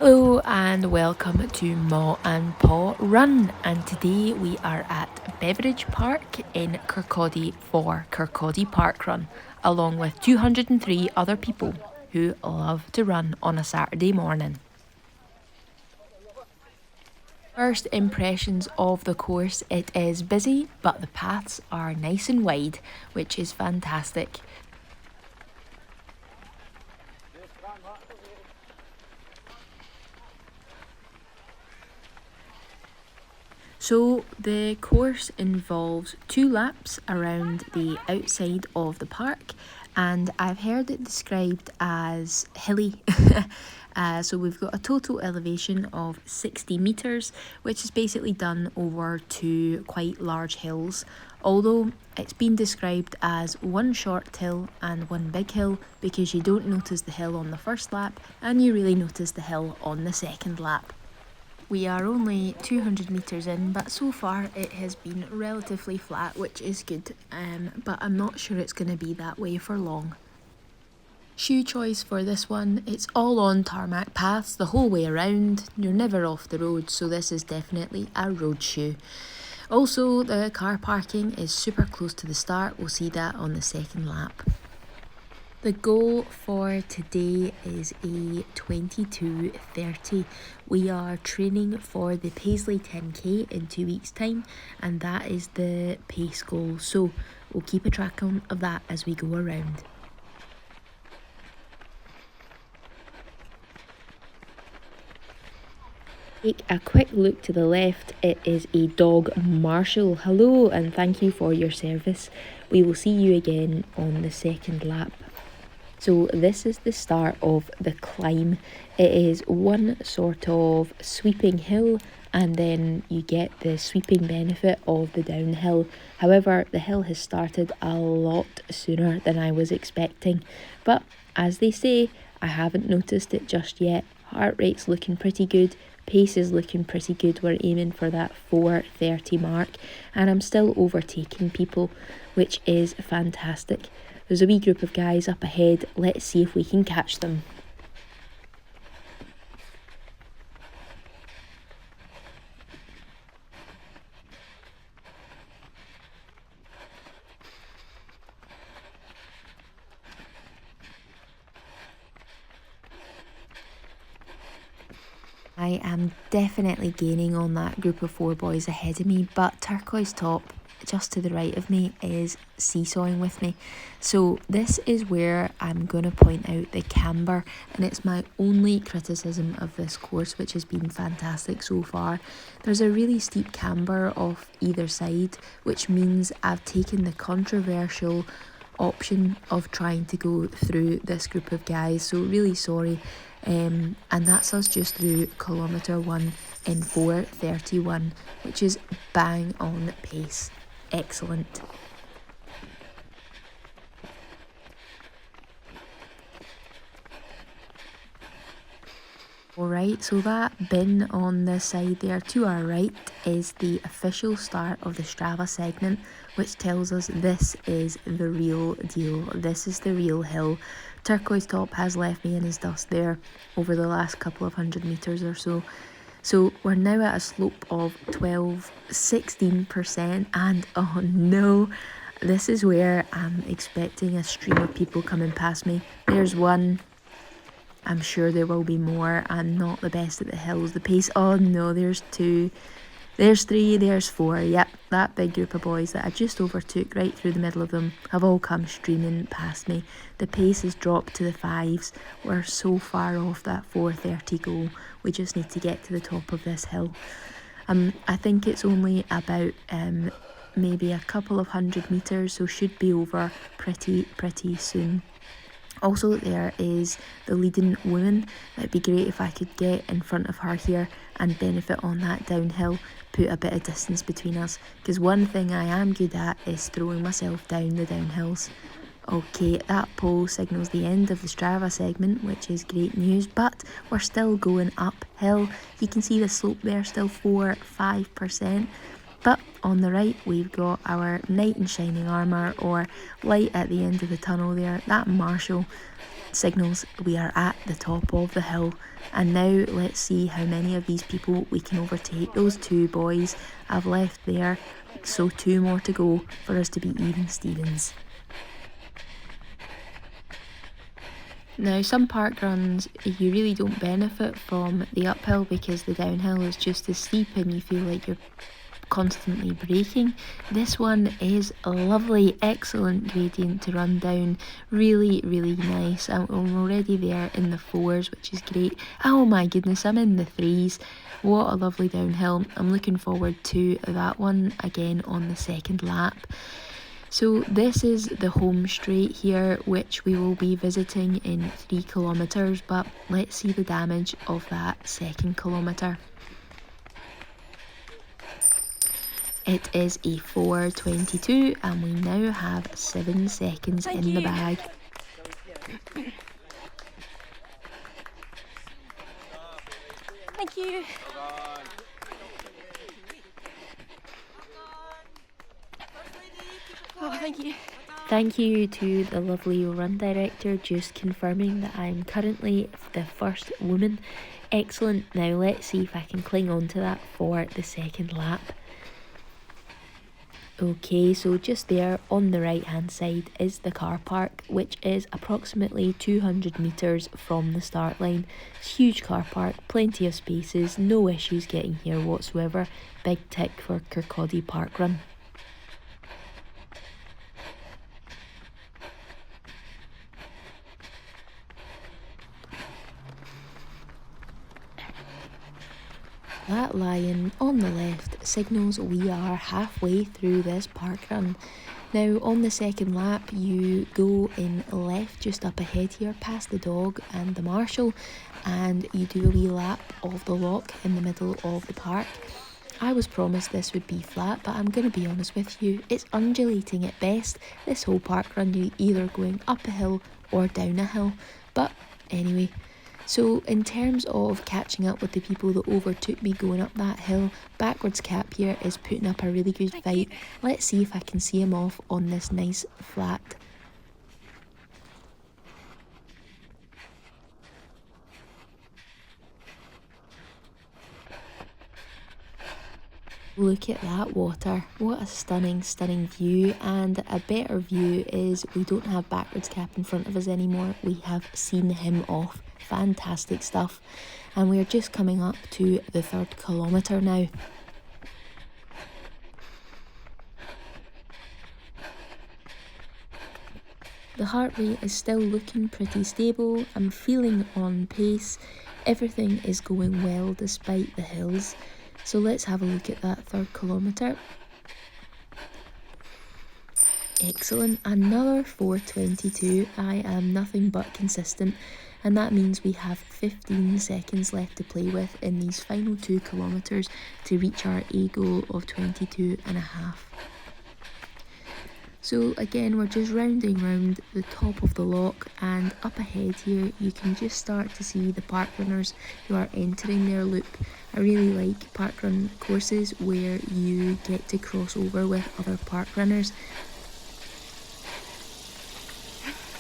Hello and welcome to Ma and Paw Run, and today we are at Beveridge Park in Kirkcaldy for Kirkcaldy parkrun, along with 203 other people who love to run on a Saturday morning. First impressions of the course: it is busy, but the paths are nice and wide, which is fantastic. So the course involves 2 laps around the outside of the park, and I've heard it described as hilly. So we've got a total elevation of 60 metres, which is basically done over 2 quite large hills. Although it's been described as one short hill and one big hill, because you don't notice the hill on the first lap and you really notice the hill on the second lap. We are only 200 metres in, but so far it has been relatively flat, which is good, but I'm not sure it's going to be that way for long. Shoe choice for this one: it's all on tarmac paths the whole way around. You're never off the road, so this is definitely a road shoe. Also, the car parking is super close to the start. We'll see that on the second lap. The goal for today is a 22:30. We are training for the Paisley 10k in 2 weeks' time, and that is the pace goal. So we'll keep a track of that as we go around. Take a quick look to the left. It is a dog Marshall. Hello and thank you for your service. We will see you again on the second lap. So this is the start of the climb. It is one sort of sweeping hill, and then you get the sweeping benefit of the downhill. However, the hill has started a lot sooner than I was expecting. But as they say, I haven't noticed it just yet. Heart rate's looking pretty good. Pace is looking pretty good. We're aiming for that 4:30 mark, and I'm still overtaking people, which is fantastic. There's a wee group of guys up ahead. Let's see if we can catch them. I am definitely gaining on that group of 4 boys ahead of me, but Turquoise Top, just to the right of me, is seesawing with me. So this is where I'm going to point out the camber, and it's my only criticism of this course, which has been fantastic so far. There's a really steep camber off either side, which means I've taken the controversial option of trying to go through this group of guys, so really sorry. And that's us just through kilometre 1 in 4:31, which is bang on pace. Excellent. Alright, so that bin on the side there to our right is the official start of the Strava segment, which tells us this is the real deal. This is the real hill. Turquoise Top has left me in his dust there over the last couple of 100 metres or so. So we're now at a slope of 16%, and oh no, this is where I'm expecting a stream of people coming past me. There's one. I'm sure there will be more. I'm not the best at the hills. The pace, oh no, there's 2, there's 3, there's 4. Yep, that big group of boys that I just overtook right through the middle of them have all come streaming past me. The pace has dropped to the 5s. We're so far off that 4:30 goal. We just need to get to the top of this hill. I think it's only about maybe a couple of 100 metres, so should be over pretty soon. Also, there is the leading woman. It'd be great if I could get in front of her here and benefit on that downhill, put a bit of distance between us, because one thing I am good at is throwing myself down the downhills. Okay, that pole signals the end of the Strava segment, which is great news, but we're still going uphill. You can see the slope there, still 4-5%. But on the right, we've got our knight in shining armour, or light at the end of the tunnel there, that Marshall. Signals, we are at the top of the hill, and now let's see how many of these people we can overtake. Those 2 boys I've left there, so 2 more to go for us to be even Stevens. Now, some park runs, you really don't benefit from the uphill because the downhill is just as steep and you feel like you're constantly braking. This one is a lovely, excellent gradient to run down. Really, really nice. I'm already there in the 4s, which is great. Oh my goodness, I'm in the 3s. What a lovely downhill. I'm looking forward to that one again on the 2nd lap. So this is the home straight here, which we will be visiting in 3 kilometres, but let's see the damage of that 2nd kilometre. It is a 4:22 and we now have 7 seconds in the bag. Thank you. Oh, thank you. Thank you to the lovely run director, just confirming that I'm currently the first woman. Excellent. Now let's see if I can cling on to that for the 2nd lap. Okay, so just there on the right hand side is the car park, which is approximately 200 metres from the start line. It's a huge car park, plenty of spaces, no issues getting here whatsoever. Big tick for Kirkcaldy parkrun. That lion on the left signals we are halfway through this parkrun. Now on the 2nd lap you go in left just up ahead here past the dog and the marshal, and you do a wee lap of the lock in the middle of the park. I was promised this would be flat, but I'm going to be honest with you, it's undulating at best. This whole parkrun you're either going up a hill or down a hill, but anyway. So in terms of catching up with the people that overtook me going up that hill, Backwards Cap here is putting up a really good fight. Let's see if I can see him off on this nice flat. Look at that water. What a stunning, stunning view. And a better view is we don't have Backwards Cap in front of us anymore. We have seen him off. Fantastic stuff. And we're just coming up to the 3rd kilometre now. The heart rate is still looking pretty stable. I'm feeling on pace. Everything is going well despite the hills. So let's have a look at that 3rd kilometre. Excellent. Another 4:22. I am nothing but consistent. And that means we have 15 seconds left to play with in these final 2 kilometres to reach our A goal of 22.5. So again, we're just rounding round the top of the lock, and up ahead here you can just start to see the parkrunners who are entering their loop. I really like parkrun courses where you get to cross over with other parkrunners.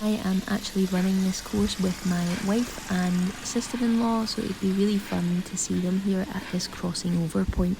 I am actually running this course with my wife and sister-in-law, so it'd be really fun to see them here at this crossing over point.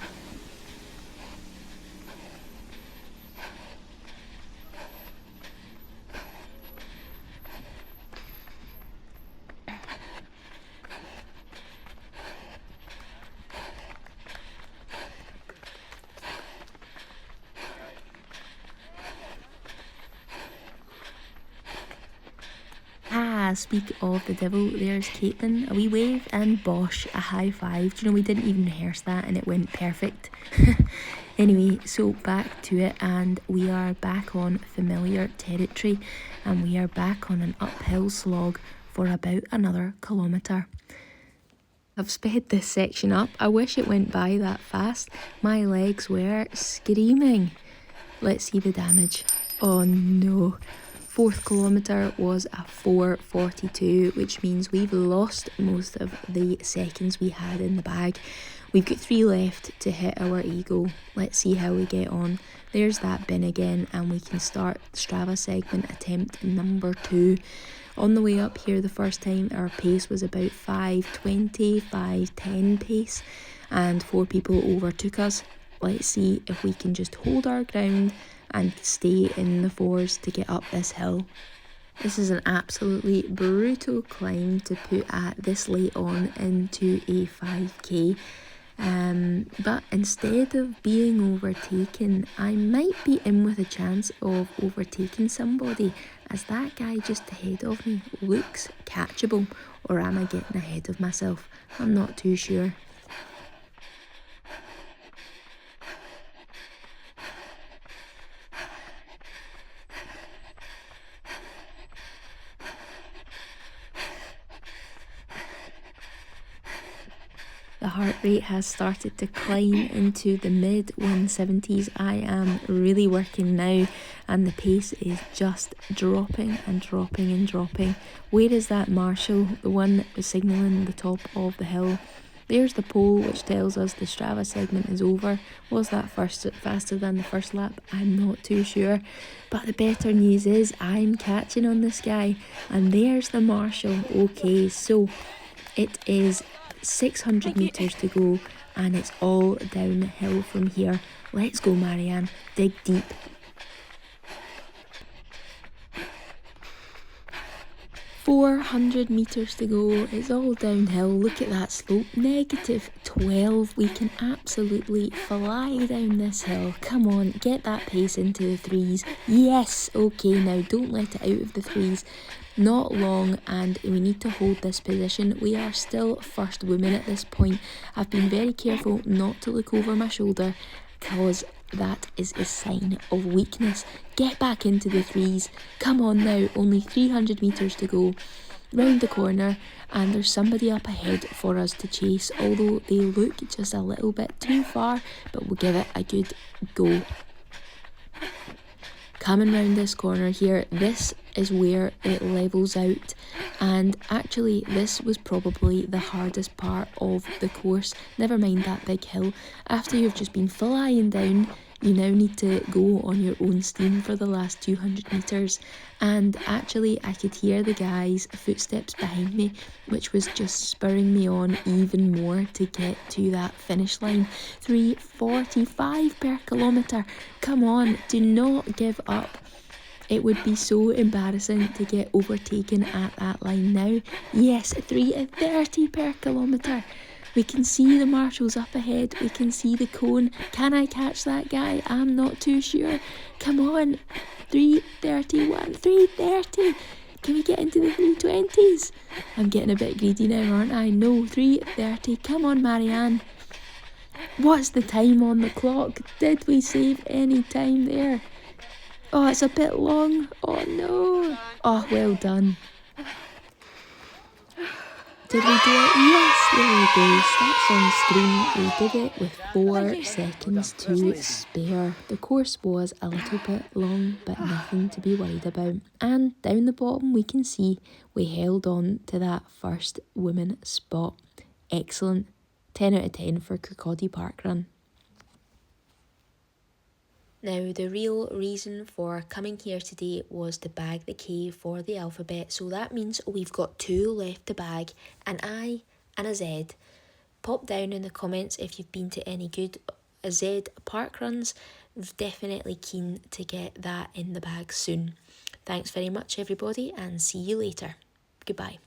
Speak of the devil, there's Caitlin, a wee wave, and Bosch, a high five. Do you know, we didn't even rehearse that and it went perfect. Anyway, so back to it, and we are back on familiar territory, and we are back on an uphill slog for about another kilometre. I've sped this section up. I wish it went by that fast. My legs were screaming. Let's see the damage. Oh no. 4th kilometre was a 4:42, which means we've lost most of the seconds we had in the bag. We've got 3 left to hit our ego. Let's see how we get on. There's that bin again, and we can start Strava segment attempt number 2. On the way up here the first time, our pace was about 5:20, 5:10 pace, and 4 people overtook us. Let's see if we can just hold our ground and stay in the 4s to get up this hill. This is an absolutely brutal climb to put at this late on into a 5k. But instead of being overtaken, I might be in with a chance of overtaking somebody, as that guy just ahead of me looks catchable. Or am I getting ahead of myself? I'm not too sure. The heart rate has started to climb into the mid 170s. I am really working now, and the pace is just dropping and dropping and dropping. Where is that marshal, the one that was signalling the top of the hill? There's the pole which tells us the Strava segment is over. Was that faster than the first lap? I'm not too sure. But the better news is I'm catching on this guy. And there's the marshal. Okay, so it is 600 metres to go, and it's all downhill from here. Let's go, Marianne. Dig deep. 400 metres to go. It's all downhill. Look at that slope. -12. We can absolutely fly down this hill. Come on, get that pace into the 3s. Yes, okay, now don't let it out of the 3s. Not long, and we need to hold this position. We are still first women at this point. I've been very careful not to look over my shoulder, because that is a sign of weakness. Get back into the 3s. Come on now, only 300 metres to go. Round the corner, and there's somebody up ahead for us to chase, although they look just a little bit too far, but we'll give it a good go. Coming round this corner here, this is where it levels out, and actually this was probably the hardest part of the course. Never mind that big hill. After you've just been flying down, you now need to go on your own steam for the last 200 metres, and actually I could hear the guy's footsteps behind me, which was just spurring me on even more to get to that finish line. 3:45 per kilometre. Come on, do not give up. It would be so embarrassing to get overtaken at that line now. Yes, 3:30 per kilometre. We can see the marshals up ahead. We can see the cone. Can I catch that guy? I'm not too sure. Come on. 3:31, 3:30. Can we get into the 3:20s? I'm getting a bit greedy now, aren't I? No, 3:30. Come on, Marianne. What's the time on the clock? Did we save any time there? Oh, it's a bit long. Oh no. Oh, well done. Did we do it? Yes, there we go. Stats on screen. We did it with 4 seconds to spare. The course was a little bit long, but nothing to be worried about. And down the bottom we can see we held on to that first women spot. Excellent. 10 out of 10 for Kirkcaldy parkrun. Now, the real reason for coming here today was to bag the K for the alphabet. So that means we've got 2 left to bag, an I and a Z. Pop down in the comments if you've been to any good Z parkruns. Definitely keen to get that in the bag soon. Thanks very much, everybody, and see you later. Goodbye.